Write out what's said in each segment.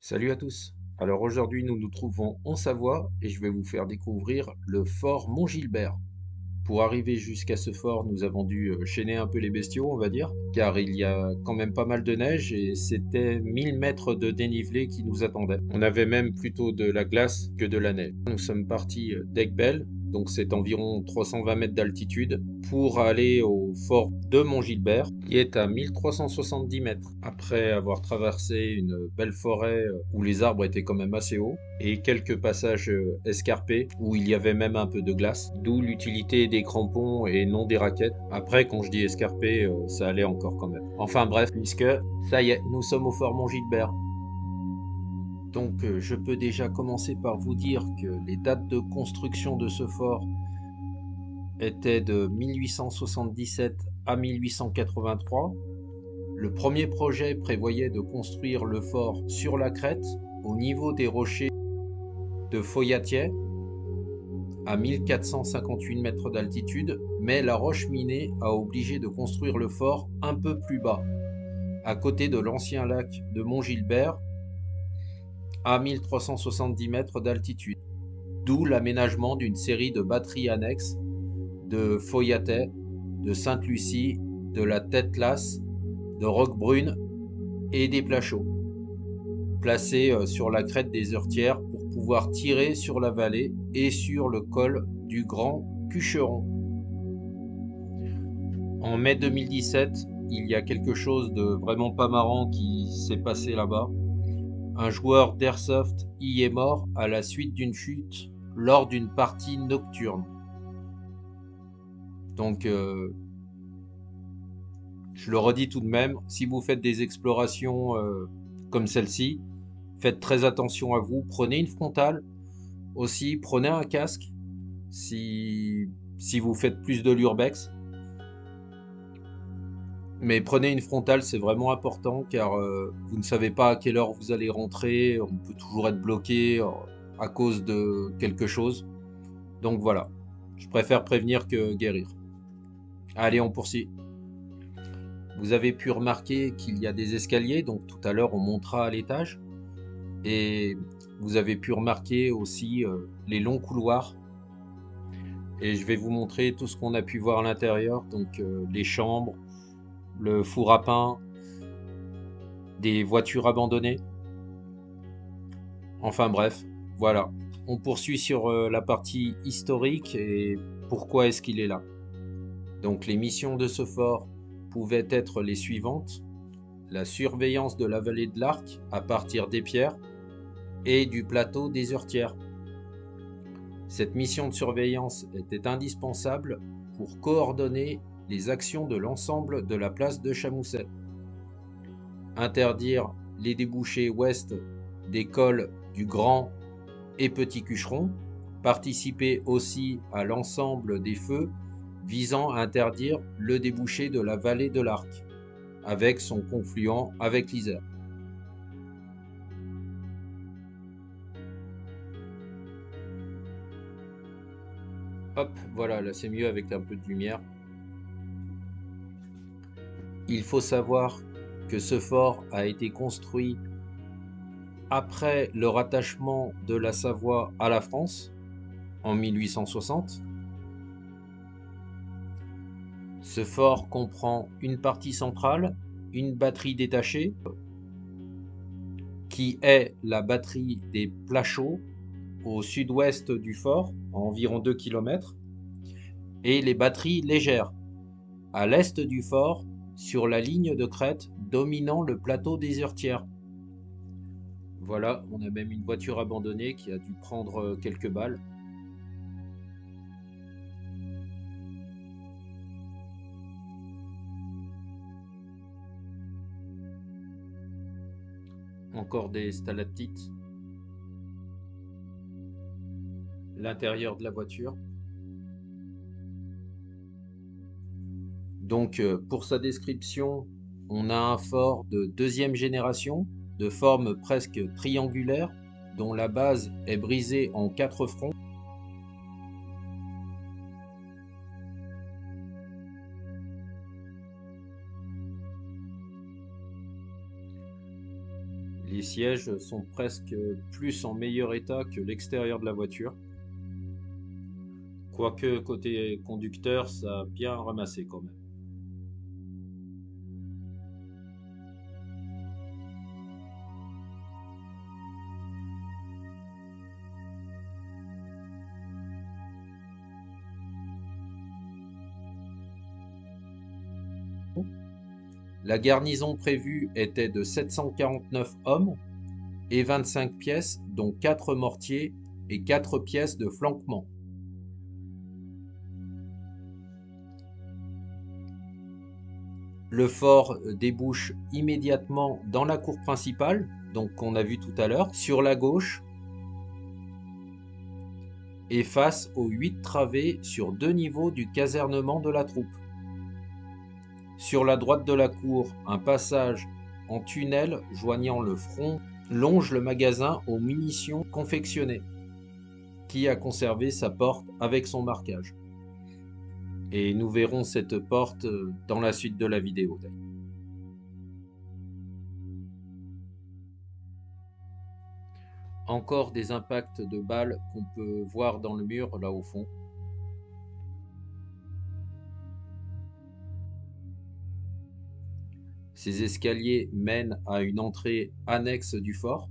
Salut à tous. Alors aujourd'hui, nous nous trouvons en Savoie et je vais vous faire découvrir le fort Mont-Gilbert. Pour arriver jusqu'à ce fort, nous avons dû chaîner un peu les bestiaux, on va dire, car il y a quand même pas mal de neige et c'était 1000 mètres de dénivelé qui nous attendaient. On avait même plutôt de la glace que de la neige. Nous sommes partis d'Aiguebelle, donc c'est environ 320 mètres d'altitude, pour aller au fort de Mont-Gilbert, qui est à 1370 mètres. Après avoir traversé une belle forêt où les arbres étaient quand même assez hauts, et quelques passages escarpés où il y avait même un peu de glace, d'où l'utilité des crampons et non des raquettes. Après, quand je dis escarpé, ça allait encore quand même. Enfin bref, puisque ça y est, nous sommes au fort Mont-Gilbert. Donc je peux déjà commencer par vous dire que les dates de construction de ce fort étaient de 1877 à 1883. Le premier projet prévoyait de construire le fort sur la crête, au niveau des rochers de Foyatier, à 1458 mètres d'altitude, mais la roche minée a obligé de construire le fort un peu plus bas, à côté de l'ancien lac de Mont-Gilbert, à 1370 mètres d'altitude. D'où l'aménagement d'une série de batteries annexes de Foyatet, de Sainte-Lucie, de la Tête-Lasse, de Roquebrune et des Plachaux, placés sur la crête des Heurtières pour pouvoir tirer sur la vallée et sur le col du Grand Cucheron. En mai 2017, il y a quelque chose de vraiment pas marrant qui s'est passé là-bas. Un joueur d'airsoft y est mort à la suite d'une chute lors d'une partie nocturne. Donc, je le redis tout de même, si vous faites des explorations comme celle-ci, faites très attention à vous. Prenez une frontale aussi, prenez un casque si vous faites plus de l'urbex. Mais prenez une frontale, c'est vraiment important car vous ne savez pas à quelle heure vous allez rentrer. On peut toujours être bloqué à cause de quelque chose. Donc voilà, je préfère prévenir que guérir. Allez, on poursuit. Vous avez pu remarquer qu'il y a des escaliers, donc tout à l'heure on montera à l'étage. Et vous avez pu remarquer aussi les longs couloirs. Et je vais vous montrer tout ce qu'on a pu voir à l'intérieur, donc les chambres, le four à pain, des voitures abandonnées. Enfin bref, voilà. On poursuit sur la partie historique et pourquoi est-ce qu'il est là. Donc les missions de ce fort pouvaient être les suivantes. La surveillance de la vallée de l'Arc à partir des pierres et du plateau des Heurtières. Cette mission de surveillance était indispensable pour coordonner les actions de l'ensemble de la place de Chamousset. Interdire les débouchés ouest des cols du Grand et Petit Cucheron, participer aussi à l'ensemble des feux visant à interdire le débouché de la vallée de l'Arc, avec son confluent avec l'Isère. Hop, voilà, là c'est mieux avec un peu de lumière. Il faut savoir que ce fort a été construit après le rattachement de la Savoie à la France en 1860. Ce fort comprend une partie centrale, une batterie détachée, qui est la batterie des Plachaux au sud-ouest du fort, à environ 2 km, et les batteries légères à l'est du fort, sur la ligne de crête dominant le plateau des Heurtières. Voilà, on a même une voiture abandonnée qui a dû prendre quelques balles. Encore des stalactites. L'intérieur de la voiture. Donc, pour sa description, on a un fort de deuxième génération, de forme presque triangulaire, dont la base est brisée en 4 fronts. Les sièges sont presque plus en meilleur état que l'extérieur de la voiture. Quoique côté conducteur, ça a bien ramassé quand même. La garnison prévue était de 749 hommes et 25 pièces, dont 4 mortiers et 4 pièces de flanquement. Le fort débouche immédiatement dans la cour principale, donc qu'on a vu tout à l'heure, sur la gauche, et face aux 8 travées sur 2 niveaux du casernement de la troupe. Sur la droite de la cour, un passage en tunnel joignant le front longe le magasin aux munitions confectionnées, qui a conservé sa porte avec son marquage. Et nous verrons cette porte dans la suite de la vidéo. Encore des impacts de balles qu'on peut voir dans le mur là au fond. Ces escaliers mènent à une entrée annexe du fort.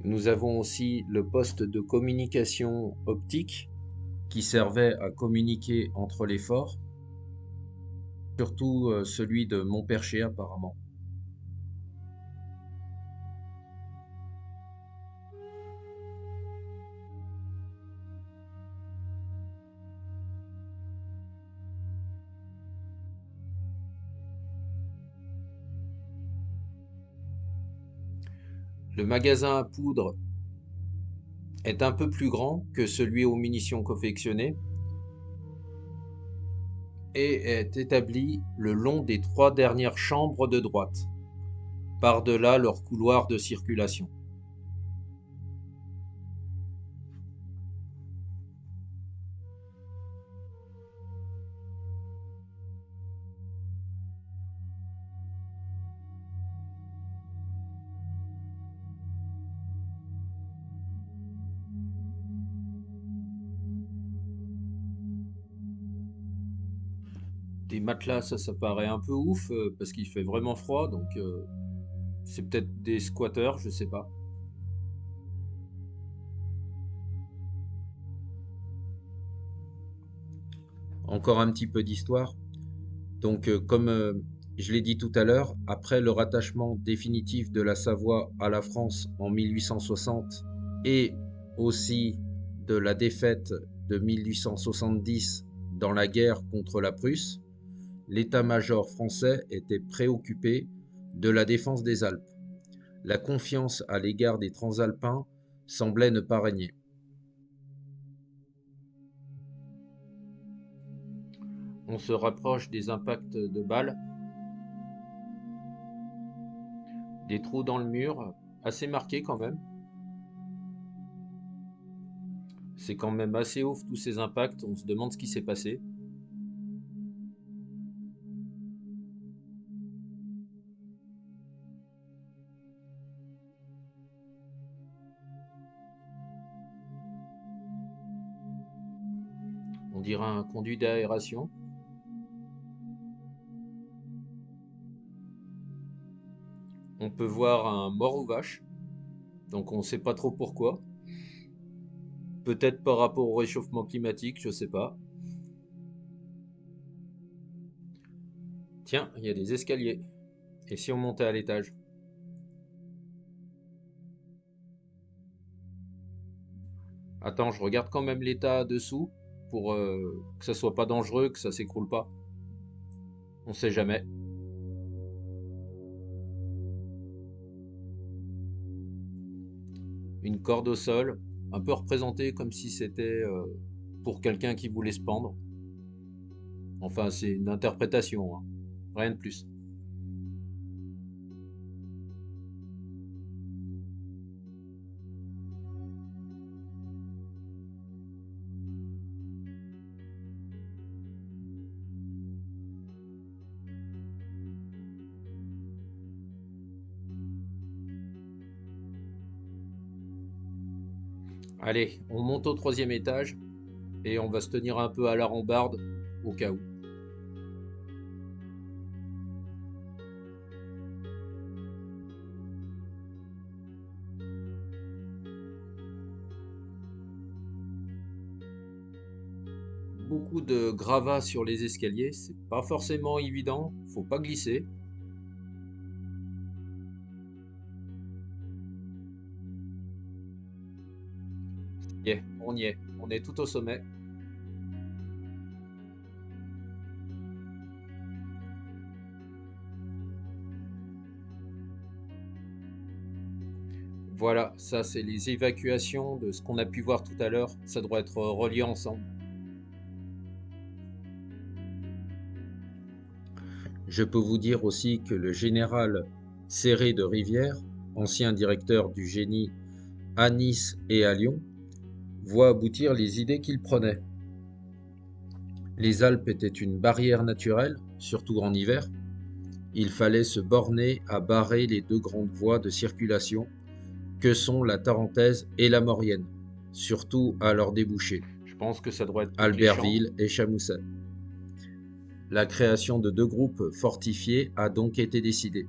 Nous avons aussi le poste de communication optique qui servait à communiquer entre les forts, surtout celui de Montperché apparemment. Le magasin à poudre est un peu plus grand que celui aux munitions confectionnées et est établi le long des 3 dernières chambres de droite, par-delà leur couloir de circulation. Des matelas, ça paraît un peu ouf parce qu'il fait vraiment froid, donc c'est peut-être des squatteurs, je sais pas. Encore un petit peu d'histoire. Donc, comme je l'ai dit tout à l'heure, après le rattachement définitif de la Savoie à la France en 1860 et aussi de la défaite de 1870 dans la guerre contre la Prusse, l'état-major français était préoccupé de la défense des Alpes. La confiance à l'égard des Transalpins semblait ne pas régner. On se rapproche des impacts de balles, des trous dans le mur, assez marqués quand même. C'est quand même assez ouf tous ces impacts, on se demande ce qui s'est passé. On dirait un conduit d'aération. On peut voir un mort aux vaches, donc on ne sait pas trop pourquoi. Peut-être par rapport au réchauffement climatique, je sais pas. Tiens, il y a des escaliers. Et si on montait à l'étage? Attends, je regarde quand même l'état dessous pour que ça soit pas dangereux, que ça s'écroule pas. On sait jamais. Une corde au sol, un peu représentée comme si c'était pour quelqu'un qui voulait se pendre. Enfin, c'est une interprétation, hein. Rien de plus. Allez, on monte au troisième étage et on va se tenir un peu à la rambarde au cas où. Beaucoup de gravats sur les escaliers, c'est pas forcément évident, faut pas glisser. On est tout au sommet. Voilà, ça c'est les évacuations de ce qu'on a pu voir tout à l'heure, ça doit être relié ensemble. Je peux vous dire aussi que le général Céré de Rivière, ancien directeur du génie à Nice et à Lyon, voit aboutir les idées qu'il prenait. Les Alpes étaient une barrière naturelle, surtout en hiver. Il fallait se borner à barrer les deux grandes voies de circulation que sont la Tarentaise et la Maurienne, surtout à leur débouché, Je pense que ça doit être pour Cléchamp. Albertville et Chamousset. La création de deux groupes fortifiés a donc été décidée.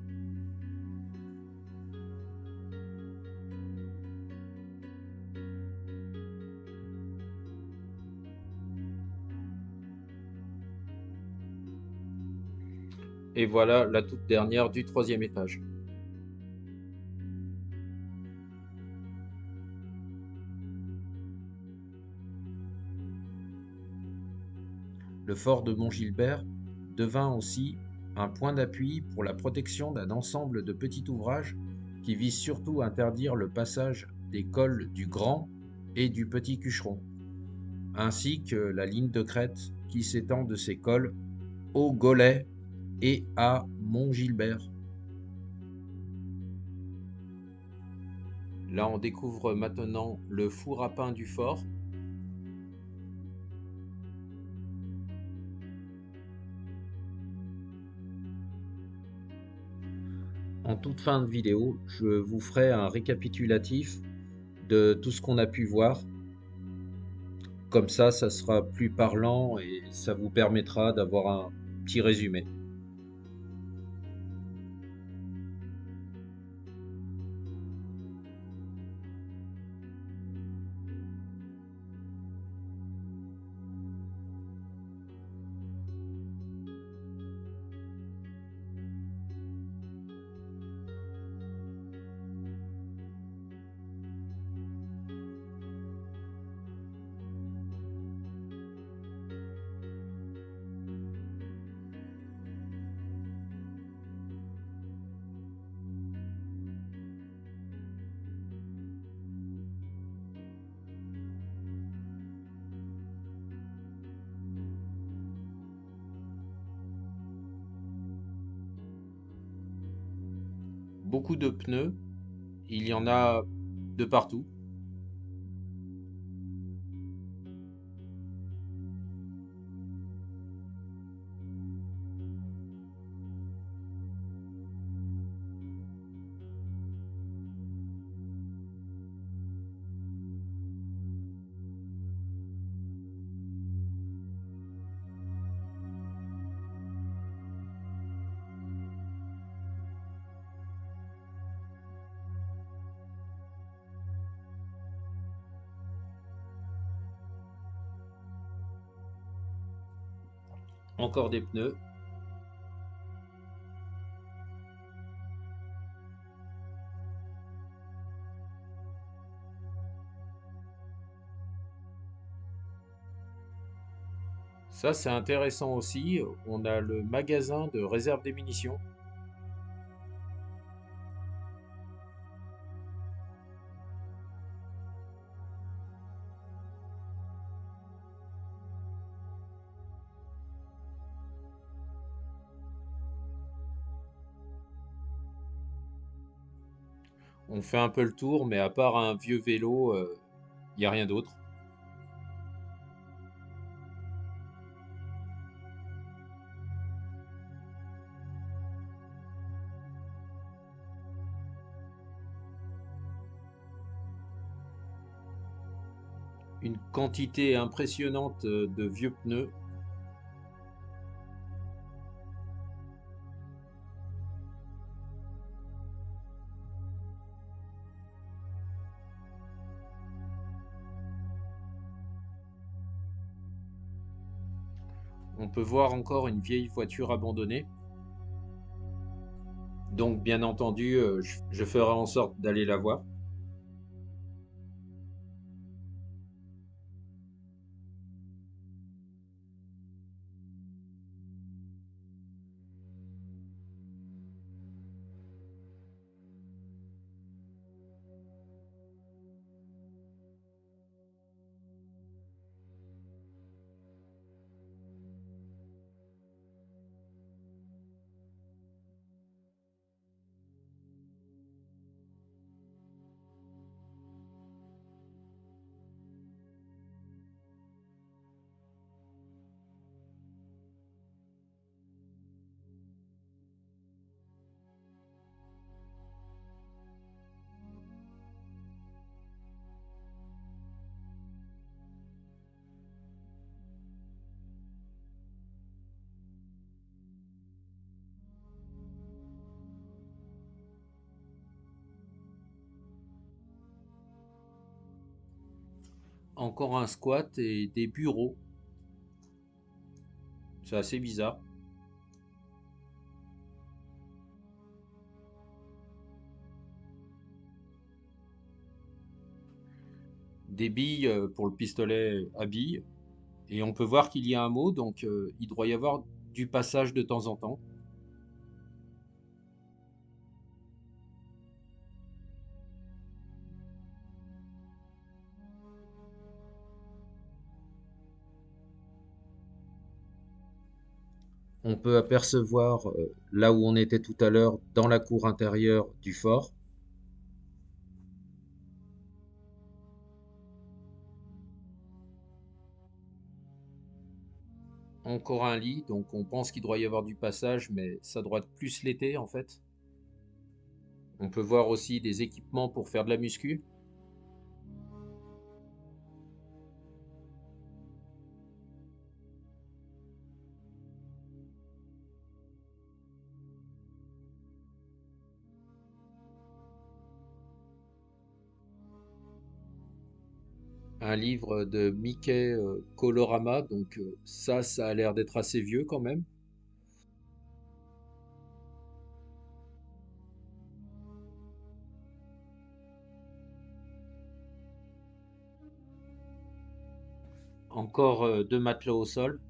Et voilà la toute dernière du troisième étage. Le fort de Montgilbert devint aussi un point d'appui pour la protection d'un ensemble de petits ouvrages qui visent surtout à interdire le passage des cols du Grand et du Petit Cucheron, ainsi que la ligne de crête qui s'étend de ces cols au Golay et à Montgilbert. Là, on découvre maintenant le four à pain du fort. En toute fin de vidéo, je vous ferai un récapitulatif de tout ce qu'on a pu voir. Comme ça sera plus parlant et ça vous permettra d'avoir un petit résumé. Beaucoup de pneus, il y en a de partout. Encore des pneus. Ça, c'est intéressant aussi. On a le magasin de réserve des munitions. On fait un peu le tour, mais à part un vieux vélo, il n'y a rien d'autre. une quantité impressionnante de vieux pneus. On peut voir encore une vieille voiture abandonnée. Donc bien entendu, je ferai en sorte d'aller la voir. Encore un squat et des bureaux. C'est assez bizarre. Des billes pour le pistolet à billes. Et on peut voir qu'il y a un mot, donc il doit y avoir du passage de temps en temps. On peut apercevoir là où on était tout à l'heure dans la cour intérieure du fort. Encore un lit, donc on pense qu'il doit y avoir du passage, mais ça doit être plus l'été en fait. On peut voir aussi des équipements pour faire de la muscu. Un livre de Mickey Colorama, donc ça a l'air d'être assez vieux quand même. Encore deux matelas au sol.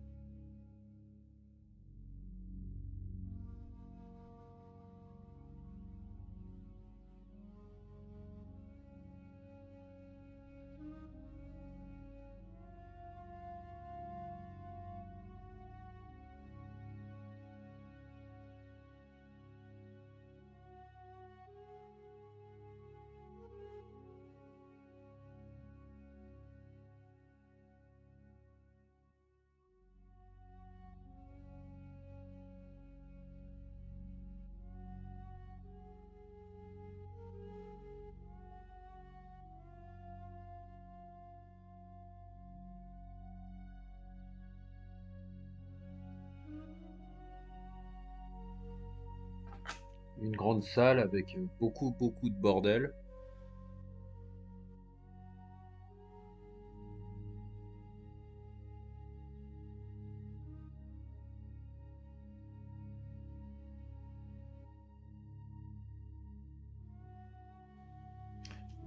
Une grande salle avec beaucoup de bordel.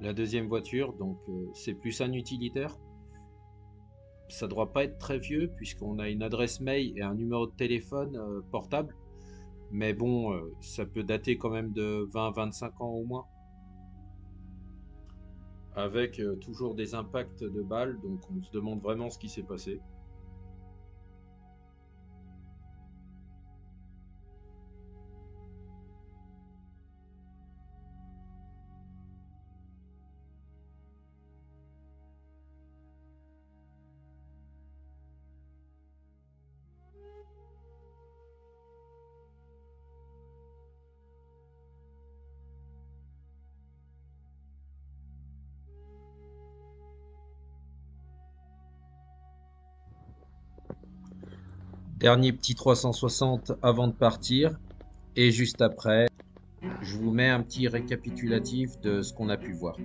La deuxième voiture, donc c'est plus un utilitaire. Ça doit pas être très vieux puisqu'on a une adresse mail et un numéro de téléphone portable. Mais bon, ça peut dater quand même de 20-25 ans au moins. Avec toujours des impacts de balles, donc on se demande vraiment ce qui s'est passé. Dernier petit 360 avant de partir. Et juste après, je vous mets un petit récapitulatif de ce qu'on a pu voir.